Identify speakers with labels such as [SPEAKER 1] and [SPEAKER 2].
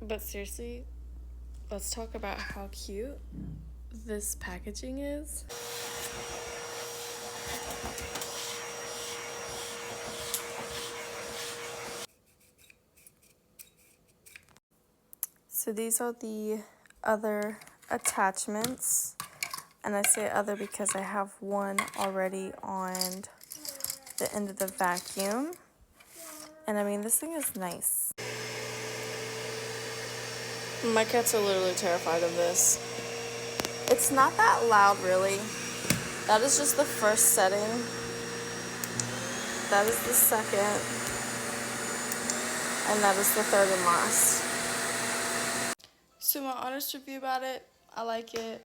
[SPEAKER 1] But seriously, let's talk about how cute this packaging is. So these are the other attachments, and I say other because I have one already on the end of the vacuum, and I mean, this thing is nice. My cats are literally terrified of this. It's not that loud, really. That is just the first setting. That is the second, and that is the third and last. So my honest review about it, I like it.